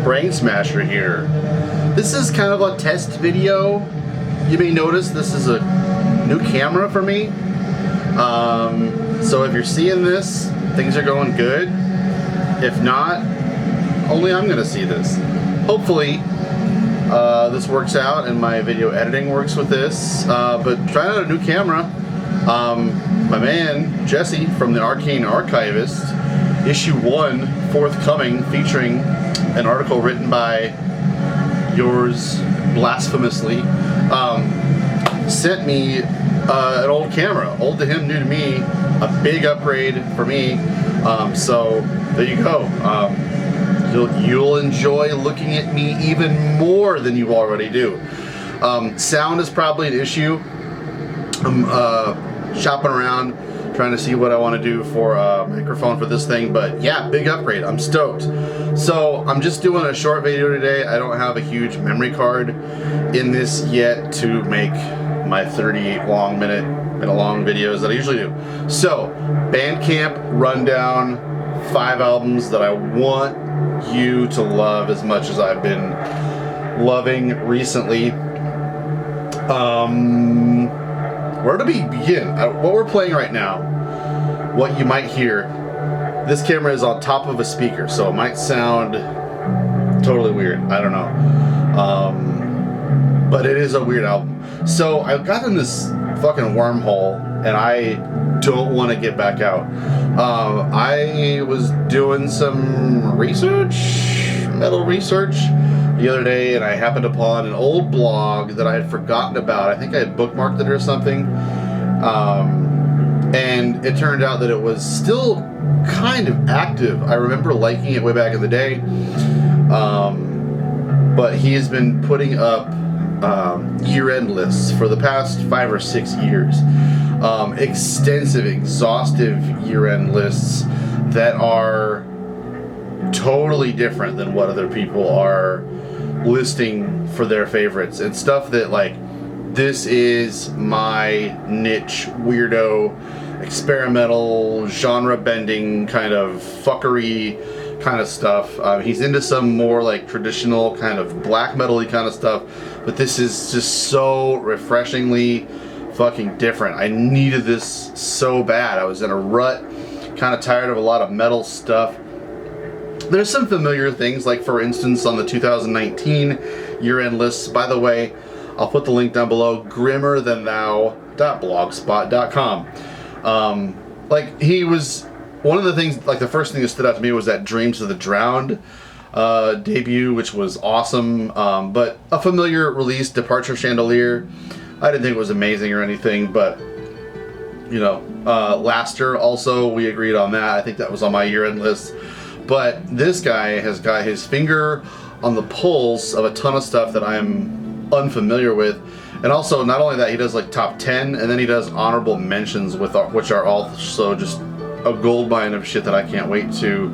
Brain Smasher here. This is kind of a test video. You may notice this is a new camera for me. So if you're seeing this, things are going good. If not, only I'm gonna see this. Hopefully, this works out and my video editing works with this. But trying out a new camera. My man, Jesse from the Arcane Archivist, issue 1, forthcoming, featuring an article written by yours blasphemously, sent me an old camera. Old to him, new to me. A big upgrade for me. So there you go. You'll enjoy looking at me even more than you already do. Sound is probably an issue. I'm shopping around trying to see what I want to do for a microphone for this thing, but yeah, big upgrade. I'm stoked. So I'm just doing a short video today. I don't have a huge memory card in this yet to make my 38 minute long videos that I usually do. So Bandcamp rundown, 5 albums that I want you to love as much as I've been loving recently. Where do we begin? What we're playing right now, what you might hear, this camera is on top of a speaker, so it might sound totally weird. I don't know. But it is a weird album. So I got in this fucking wormhole, and I don't want to get back out. I was doing some metal research, the other day, and I happened upon an old blog that I had forgotten about. I think I had bookmarked it or something. And it turned out that it was still kind of active. I remember liking it way back in the day. But he has been putting up year-end lists for the past 5 or 6 years. Extensive, exhaustive year-end lists that are totally different than what other people are listing for their favorites, and stuff that, like, this is my niche, weirdo, experimental, genre bending kind of fuckery kind of stuff. He's into some more like traditional kind of black metal-y kind of stuff, but this is just so refreshingly fucking different. I needed this so bad. I was in a rut, kind of tired of a lot of metal stuff. There's some familiar things, like for instance on the 2019 year-end lists. By the way, I'll put the link down below, grimmerthanthou.blogspot.com. Like, he was, one of the things, like the first thing that stood out to me was that Dreams of the Drowned debut, which was awesome. But a familiar release, Departure Chandelier, I didn't think it was amazing or anything, but you know, Laster also, we agreed on that. I think that was on my year-end list. But this guy has got his finger on the pulse of a ton of stuff that I'm unfamiliar with. And also, not only that, he does like top 10, and then he does honorable mentions, which are also just a goldmine of shit that I can't wait to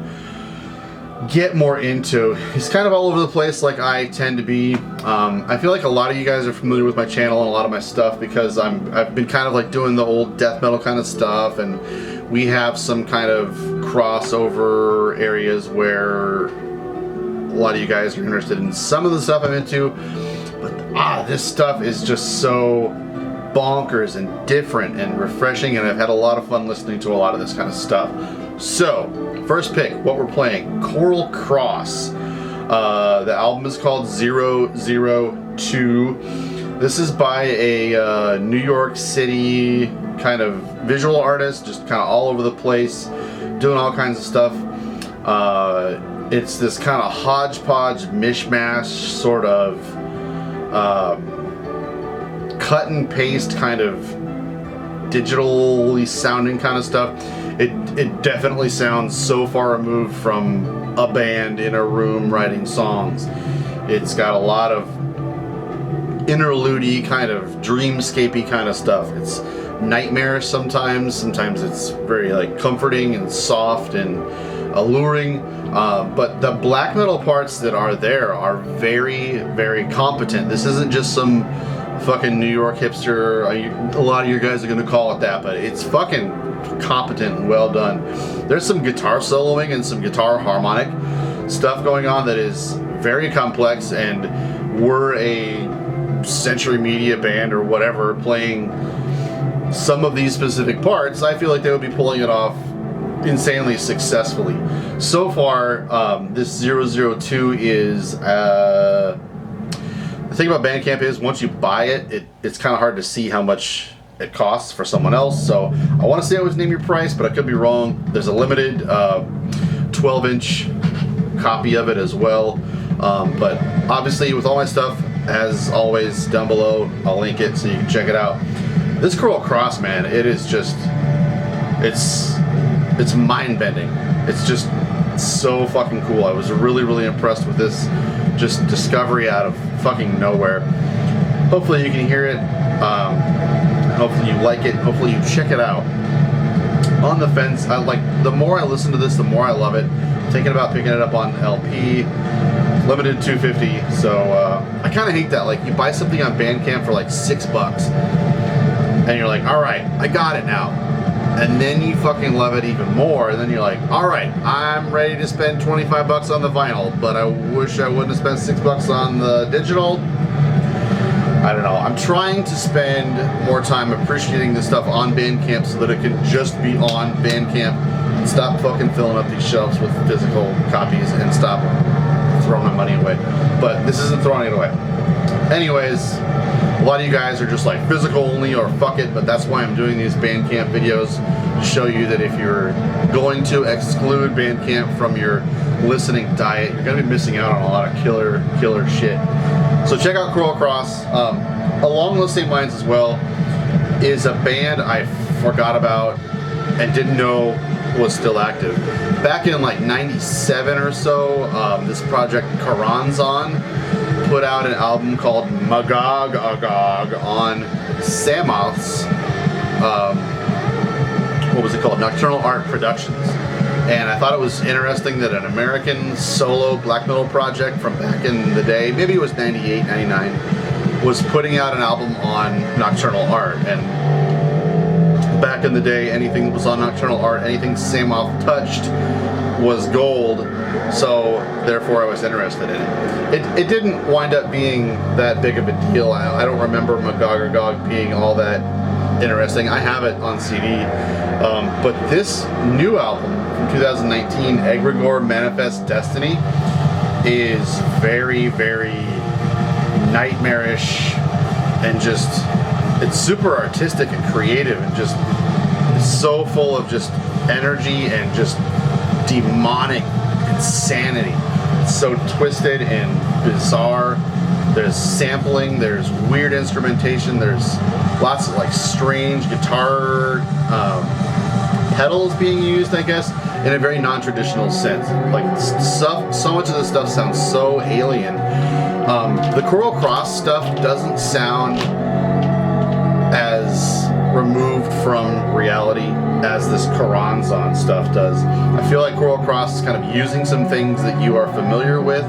get more into. He's kind of all over the place, like I tend to be. I feel like a lot of you guys are familiar with my channel and a lot of my stuff because I've been kind of like doing the old death metal kind of stuff, and we have some kind of crossover areas where a lot of you guys are interested in some of the stuff I'm into, but this stuff is just so bonkers and different and refreshing, and I've had a lot of fun listening to a lot of this kind of stuff. So, first pick, what we're playing, Coral Cross. The album is called 002. This is by a New York City kind of visual artist, just kind of all over the place, doing all kinds of stuff. It's this kind of hodgepodge, mishmash, sort of cut and paste kind of digitally sounding kind of stuff. It definitely sounds so far removed from a band in a room writing songs. It's got a lot of interlude-y kind of dreamscapey kind of stuff. It's nightmarish sometimes it's very like comforting and soft and alluring, but the black metal parts that are there are very, very competent. This isn't just some fucking New York hipster, a lot of you guys are gonna call it that, but it's fucking competent and well done. There's some guitar soloing and some guitar harmonic stuff going on that is very complex, and we're a Century Media band or whatever playing some of these specific parts, I feel like they would be pulling it off insanely successfully. So far, this 002 is, the thing about Bandcamp is once you buy it, it's kind of hard to see how much it costs for someone else. So I want to say I always name your price, but I could be wrong. There's a limited 12-inch copy of it as well. But obviously with all my stuff, as always, down below, I'll link it so you can check it out. This Cruel Cross, man, it is just, it's mind-bending. It's just so fucking cool. I was really, really impressed with this just discovery out of fucking nowhere. Hopefully you can hear it. Hopefully you like it. Hopefully you check it out. On the fence, the more I listen to this, the more I love it. Thinking about picking it up on LP, limited 250. So I kind of hate that. Like, you buy something on Bandcamp for like $6, and you're like, all right, I got it now. And then you fucking love it even more, and then you're like, all right, I'm ready to spend $25 on the vinyl, but I wish I wouldn't have spent $6 on the digital. I don't know. I'm trying to spend more time appreciating this stuff on Bandcamp so that it can just be on Bandcamp and stop fucking filling up these shelves with physical copies and stop throwing my money away. But this isn't throwing it away. Anyways, a lot of you guys are just like physical only or fuck it, but that's why I'm doing these Bandcamp videos to show you that if you're going to exclude Bandcamp from your listening diet, you're going to be missing out on a lot of killer shit. So check out Cruel Cross. Along those same lines as well is a band I forgot about and didn't know was still active. Back in like 97 or so, this project Karanzan put out an album called Magog Agog on Samoth's, what was it called? Nocturnal Art Productions. And I thought it was interesting that an American solo black metal project from back in the day, maybe it was 98, 99, was putting out an album on Nocturnal Art. And back in the day, anything that was on Nocturnal Art, anything Samoth touched was gold. So therefore I was interested in it. It didn't wind up being that big of a deal. I don't remember Magog or Gog being all that interesting. I have it on CD. But this new album from 2019, Egregore Manifest Destiny, is very, very nightmarish and just, it's super artistic and creative and just so full of just energy and just demonic insanity. It's so twisted and bizarre. There's sampling, there's weird instrumentation, there's lots of like strange guitar pedals being used, I guess, in a very non-traditional sense. Like so much of this stuff sounds so alien. The Cruel Cross stuff doesn't sound as removed from reality as this Karanzan stuff does. I feel like Cruel Cross is kind of using some things that you are familiar with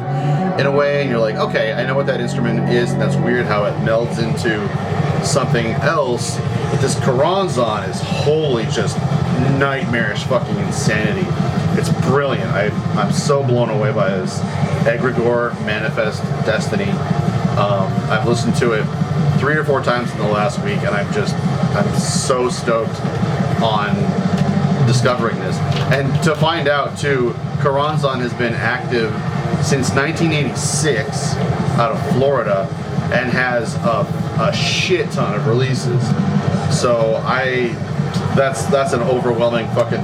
in a way, and you're like, okay, I know what that instrument is, and that's weird how it melds into something else. But this Karanzan is wholly just nightmarish fucking insanity. It's brilliant. I'm so blown away by this Egregore Manifest Destiny. I've listened to it 3 or 4 times in the last week, and I'm so stoked on discovering this. And to find out too, Karanzan has been active since 1986 out of Florida and has a shit ton of releases. So that's an overwhelming fucking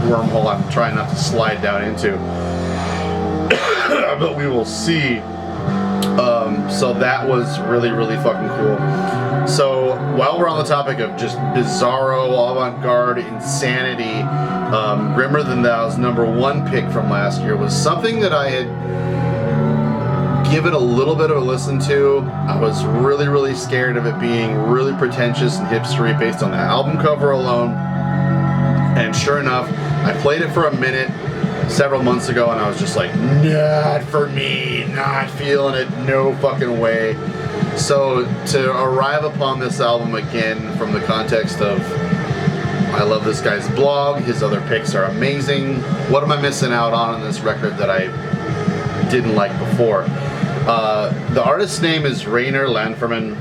wormhole I'm trying not to slide down into. But we will see. So that was really, really fucking cool. So while we're on the topic of just bizarro, avant-garde insanity, Grimmer Than Thou's #1 pick from last year was something that I had given a little bit of a listen to. I was really, really scared of it being really pretentious and hipstery based on the album cover alone. And sure enough, I played it for a minute several months ago, and I was just like, not for me, not feeling it, no fucking way. So to arrive upon this album again from the context of, I love this guy's blog, his other picks are amazing, what am I missing out on this record that I didn't like before. The artist's name is Rainer Landferman.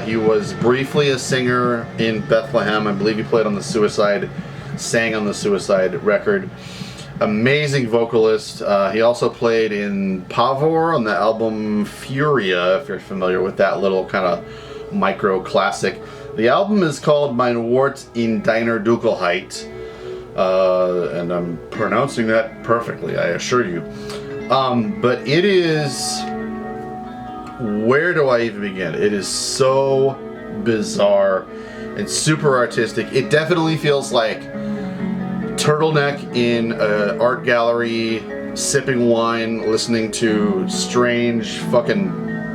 He was briefly a singer in Bethlehem. I believe he played on the Suicide, sang on the Suicide record. Amazing vocalist. He also played in Pavor on the album Furia, if you're familiar with that little kind of micro classic. The album is called Mein Wort in Deiner Dunkelheit. And I'm pronouncing that perfectly, I assure you. But it is... Where do I even begin? It is so bizarre and super artistic. It definitely feels like turtleneck in an art gallery, sipping wine, listening to strange fucking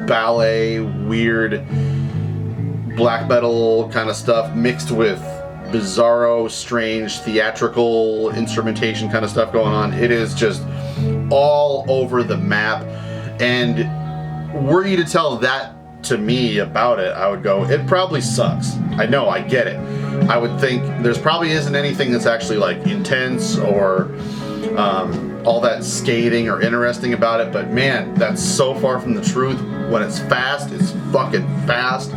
ballet, weird black metal kind of stuff mixed with bizarro, strange, theatrical instrumentation kind of stuff going on. It is just all over the map. And were you to tell that to me about it, I would go, it probably sucks. I know, I get it. I would think there's probably isn't anything that's actually like intense or all that scathing or interesting about it, but man, that's so far from the truth. When it's fast, it's fucking fast.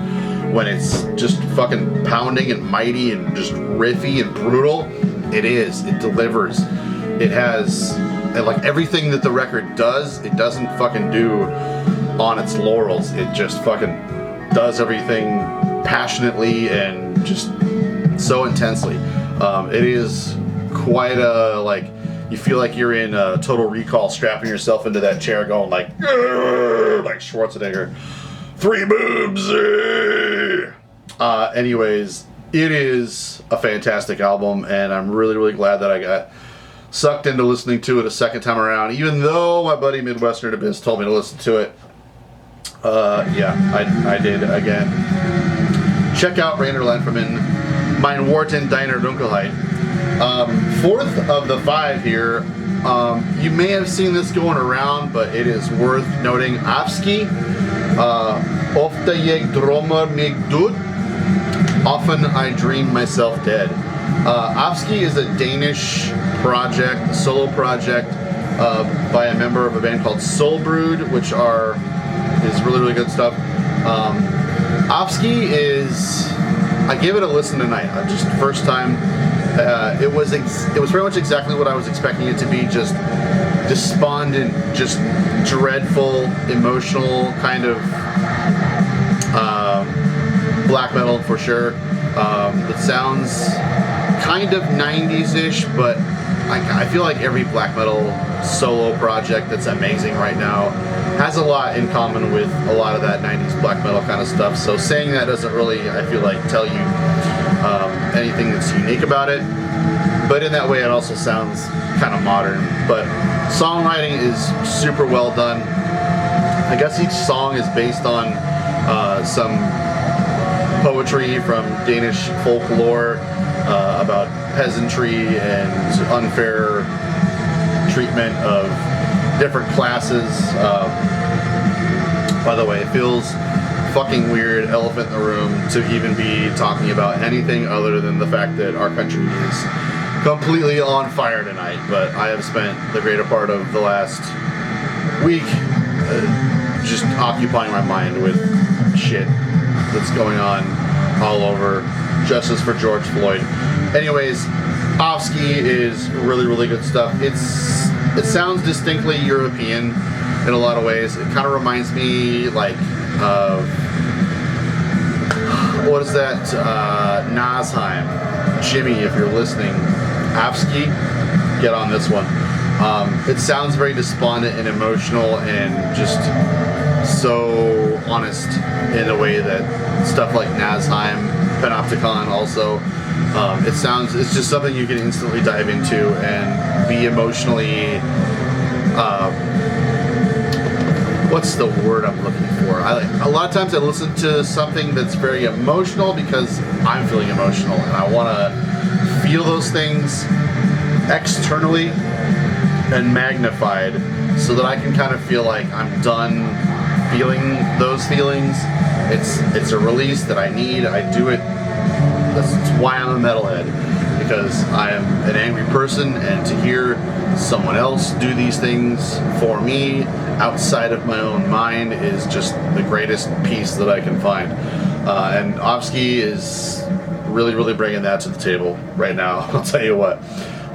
When it's just fucking pounding and mighty and just riffy and brutal, it delivers. It has, like, everything that the record does, it doesn't fucking do on its laurels. It just fucking does everything passionately and just so intensely. It is quite a, like, you feel like you're in Total Recall, strapping yourself into that chair going like Schwarzenegger, 3 boobs. Anyways, it is a fantastic album, and I'm really, really glad that I got sucked into listening to it a second time around, even though my buddy Midwestern Abyss told me to listen to it. Yeah, I did again. Check out Rainer Landferman, Mein Wort in Deiner Dunkelheit. Fourth of the 5 here. You may have seen this going around, but it is worth noting. Afski, Ofte jeg drømmer meg død. Often I dream myself dead. Afski is a Danish project, a solo project by a member of a band called Soulbrood, which is really, really good stuff. Afski is, I gave it a listen tonight, just first time. It was very much exactly what I was expecting it to be, just despondent, just dreadful, emotional kind of black metal for sure. It sounds kind of 90s-ish, but I feel like every black metal solo project that's amazing right now has a lot in common with a lot of that 90s black metal kind of stuff. So saying that doesn't really, I feel like, tell you anything that's unique about it. But in that way, it also sounds kind of modern. But songwriting is super well done. I guess each song is based on some poetry from Danish folklore about peasantry and unfair treatment of different classes. By the way, it feels fucking weird, elephant in the room, to even be talking about anything other than the fact that our country is completely on fire tonight. But I have spent the greater part of the last week just occupying my mind with shit that's going on all over. Justice for George Floyd. Anyways, Afski is really, really good stuff. It sounds distinctly European in a lot of ways. It kind of reminds me like of, what is that? Nasheim. Jimmy, if you're listening, Afski, get on this one. It sounds very despondent and emotional and just so honest in a way that stuff like Nasheim, Panopticon also. It's just something you can instantly dive into and be emotionally, what's the word I'm looking for? A lot of times I listen to something that's very emotional because I'm feeling emotional and I want to feel those things externally and magnified so that I can kind of feel like I'm done feeling those feelings. It's a release that I need. I do it. That's why I'm a metalhead, because I am an angry person, and to hear someone else do these things for me outside of my own mind is just the greatest piece that I can find. And Ovsky is really bringing that to the table right now, I'll tell you what.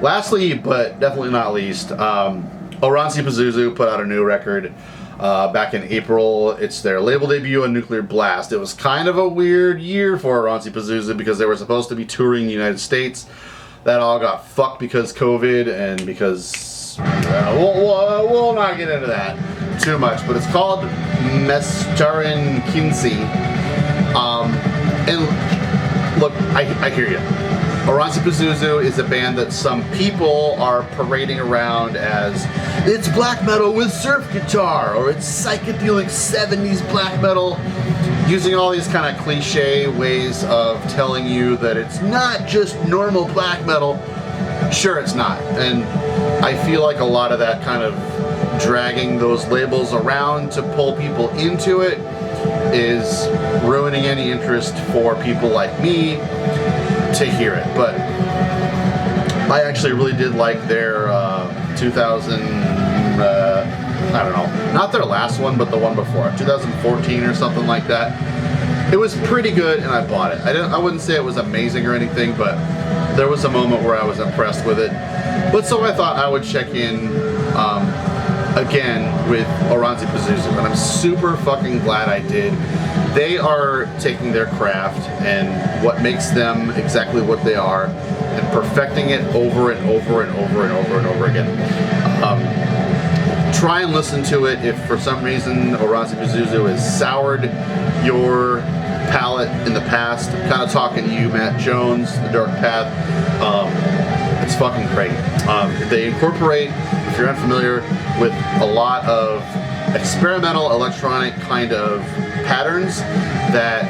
Lastly, but definitely not least, Oranssi Pazuzu put out a new record back in April. It's their label debut on Nuclear Blast. It was kind of a weird year for Oranssi Pazuzu because they were supposed to be touring the United States. That all got fucked because COVID and because we'll not get into that too much. But it's called Mescharin Kinsey. And look, I hear you. Oranssi Pazuzu is a band that some people are parading around as it's black metal with surf guitar, or it's psychedelic 70s black metal, using all these kind of cliche ways of telling you that it's not just normal black metal. Sure, it's not. And I feel like a lot of that kind of dragging those labels around to pull people into it is ruining any interest for people like me to hear it. But I actually really did like their 2000, I don't know, not their last one, but the one before, 2014 or something like that. It was pretty good, and I bought it. I wouldn't say it was amazing or anything, but there was a moment where I was impressed with it. But so I thought I would check in again with Oranssi Pazuzu, and I'm super fucking glad I did. They are taking their craft and what makes them exactly what they are and perfecting it over and over and over and over and over again. Try and listen to it if for some reason Oranssi Pazuzu has soured your palate in the past. I'm kind of talking to you, Matt Jones, The Dark Path. It's fucking great. They incorporate, if you're unfamiliar, with a lot of experimental electronic kind of patterns that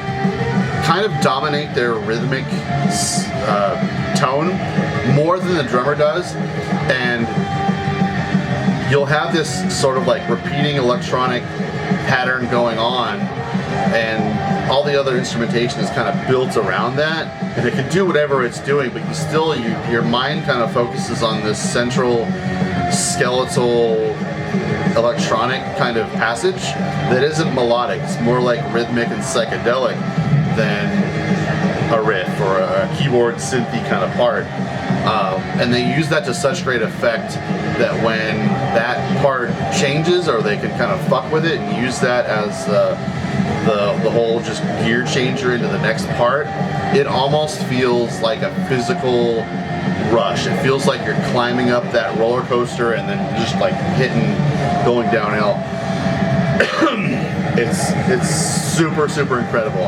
kind of dominate their rhythmic tone more than the drummer does, and you'll have this sort of like repeating electronic pattern going on, and all the other instrumentation is kind of built around that, and it can do whatever it's doing, but your mind kind of focuses on this central skeletal electronic kind of passage that isn't melodic. It's more like rhythmic and psychedelic than a riff or a keyboard synthy kind of part. And they use that to such great effect that when that part changes, or they can kind of fuck with it and use that as the whole just gear changer into the next part, it almost feels like a physical rush. It feels like you're climbing up that roller coaster and then just like going downhill. It's super incredible.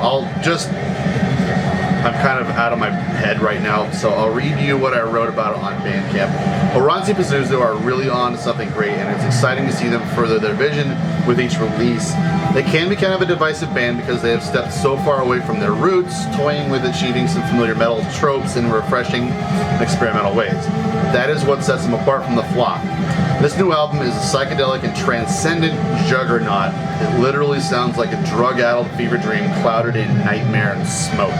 I'm kind of out of my head right now, so I'll read you what I wrote about it on Bandcamp. Oranssi Pazuzu are really on to something great, and it's exciting to see them further their vision with each release. They can be kind of a divisive band because they have stepped so far away from their roots, toying with achieving some familiar metal tropes in refreshing and experimental ways. That is what sets them apart from the flock. This new album is a psychedelic and transcendent juggernaut. It literally sounds like a drug-addled fever dream clouded in nightmare and smoke.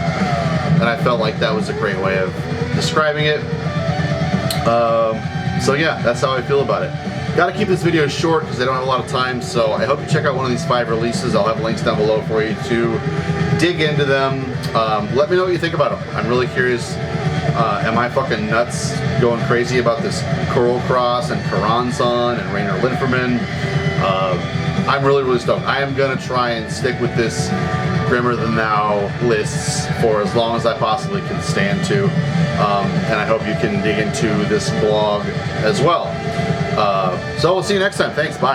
And I felt like that was a great way of describing it. So yeah, that's how I feel about it. Gotta keep this video short because I don't have a lot of time, so I hope you check out one of these 5 releases. I'll have links down below for you to dig into them. Let me know what you think about them. I'm really curious. Am I fucking nuts going crazy about this Coral Cross and Karansan and Rainer Linferman? I'm really stoked. I am gonna try and stick with this Grimmer Than Thou lists for as long as I possibly can stand to, and I hope you can dig into this blog as well. So we'll see you next time. Thanks, bye.